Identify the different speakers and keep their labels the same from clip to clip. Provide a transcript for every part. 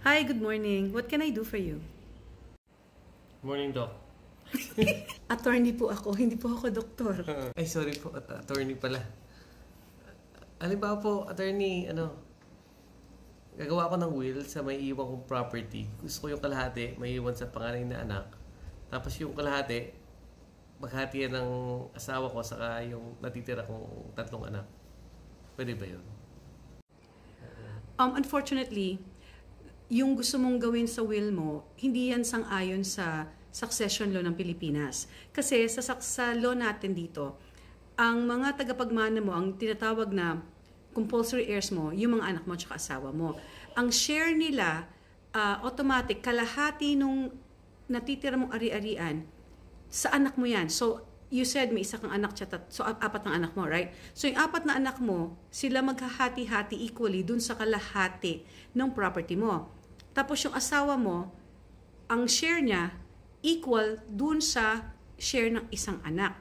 Speaker 1: Hi, good morning. What can I do for you?
Speaker 2: Morning, Doc.
Speaker 1: Attorney po ako, hindi po ako doktor.
Speaker 2: Ay, sorry po. Attorney pala. Halimbawa po, attorney, gagawa ko ng will sa may iwan kong property. Gusto ko yung kalahati, may iwan sa panganay na anak. Tapos yung kalahati, maghati ng asawa ko saka yung natitira kong 3 anak. Pwede ba yun?
Speaker 1: Unfortunately, yung gusto mong gawin sa will mo, hindi yan sang-ayon sa succession law ng Pilipinas. Kasi sa law natin dito, ang mga tagapagmana mo, ang tinatawag na compulsory heirs mo, yung mga anak mo at asawa mo. Ang share nila, automatic, kalahati nung natitira mong ari-arian, sa anak mo yan. So, you said may isa kang anak, so 4 ang anak mo, right? So, yung 4 na anak mo, sila maghahati-hati equally dun sa kalahati ng property mo. Tapos yung asawa mo, ang share niya, equal dun sa share ng isang anak.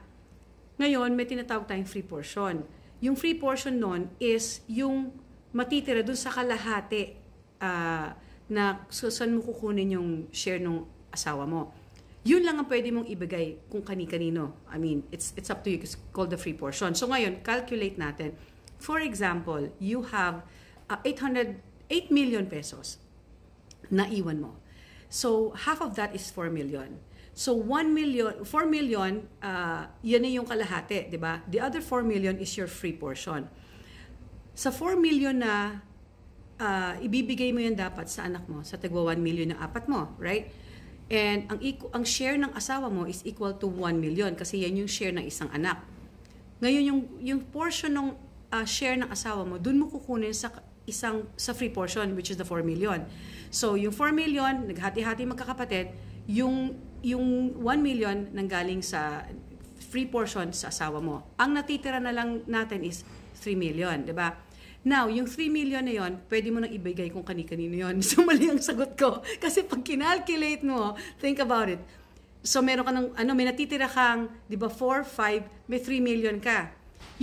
Speaker 1: Ngayon, may tinatawag tayong free portion. Yung free portion nun is yung matitira dun sa kalahati na saan mo kukunin yung share ng asawa mo. Yun lang ang pwede mong ibigay kung kani-kanino. I mean, it's up to you. It's called the free portion. So ngayon, calculate natin. For example, you have 8 million pesos na iwan mo. So, half of that is 4 million. So, 4 million, yan na yung kalahati, di ba? The other 4 million is your free portion. Sa 4 million na ibibigay mo yan dapat sa anak mo, sa tagwa 1 million ng 4 mo, right? And ang share ng asawa mo is equal to 1 million kasi yan yung share ng isang anak. Ngayon, yung portion ng share ng asawa mo, dun mo kukunin sa free portion, which is the 4 million. So, yung 4 million, naghati-hati magkakapatid, yung 1 million nanggaling sa free portion sa asawa mo. Ang natitira na lang natin is 3 million, di ba? Now, yung 3 million na yon, pwede mo nang ibigay kung kani-kanino yon. So, mali ang sagot ko. Kasi pag kinalculate mo, think about it. So, meron ka ng, may natitira kang, di ba, 4, 5, may 3 million ka.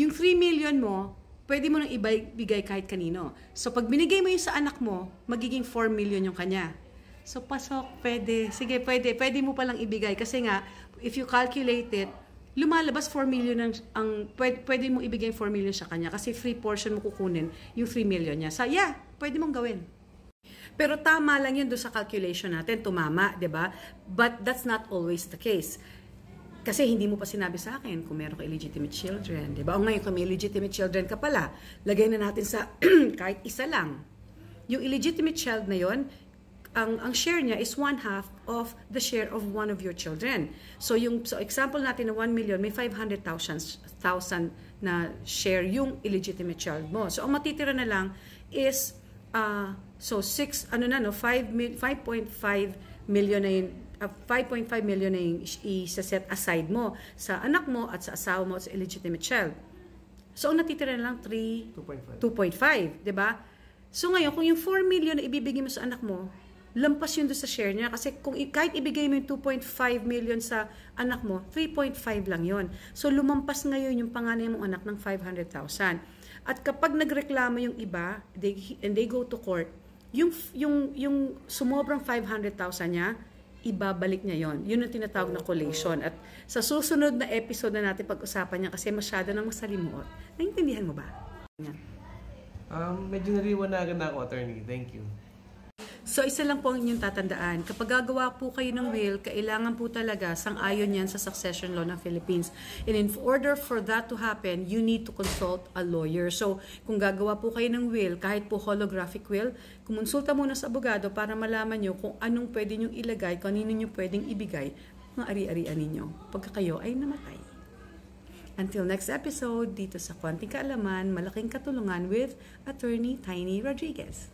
Speaker 1: Yung 3 million mo, pwede mo nang ibigay kahit kanino. So, pag binigay mo yung sa anak mo, magiging 4 million yung kanya. So, pasok, pwede. Sige, pwede. Pwede mo palang ibigay. Kasi nga, if you calculate it, lumalabas 4 million pwede mo ibigay 4 million sa kanya. Kasi free portion mo kukunin yung 3 million niya. So, yeah, pwede mong gawin. Pero tama lang yun doon sa calculation natin. Tumama, di ba? But that's not always the case. Kasi hindi mo pa sinabi sa akin kung meron ka illegitimate children, di ba? O ngayon, kung may illegitimate children ka pala, lagay na natin sa kahit isa lang. Yung illegitimate child na yon, ang share niya is 1/2 of the share of one of your children. So, example natin na 1 million, may 500,000 na share yung illegitimate child mo. So, ang matitira na lang is, 5.5 million na yun, 5.5 million na yung isa-set aside mo sa anak mo at sa asawa mo at sa illegitimate child. So, ang natitira na lang 2.5, di ba? So, ngayon, kung yung 4 million na ibibigay mo sa anak mo, lampas yun doon sa share niya. Kasi kahit ibigay mo yung 2.5 million sa anak mo, 3.5 lang yun. So, lumampas ngayon yung panganay mong anak ng 500,000. At kapag nagreklamo yung iba, and they go to court, yung sumobrang 500,000 niya, ibabalik niya yon. Yun ang tinatawag na collation. At sa susunod na episode na natin pag-usapan niya kasi masyado nang masalimuot. Naintindihan mo ba?
Speaker 2: Medyo naliwanagan na ako, attorney. Thank you.
Speaker 1: So, isa lang po ang inyong tatandaan. Kapag gagawa po kayo ng will, kailangan po talaga sang-ayon yan sa succession law ng Philippines. And in order for that to happen, you need to consult a lawyer. So, kung gagawa po kayo ng will, kahit po holographic will, kumonsulta muna sa abogado para malaman nyo kung anong pwede nyo ilagay, kanino nyo pwedeng ibigay mga ari-arian ninyo pagka kayo ay namatay. Until next episode, dito sa Konting Kaalaman, Malaking Katulungan with Attorney Tiny Rodriguez.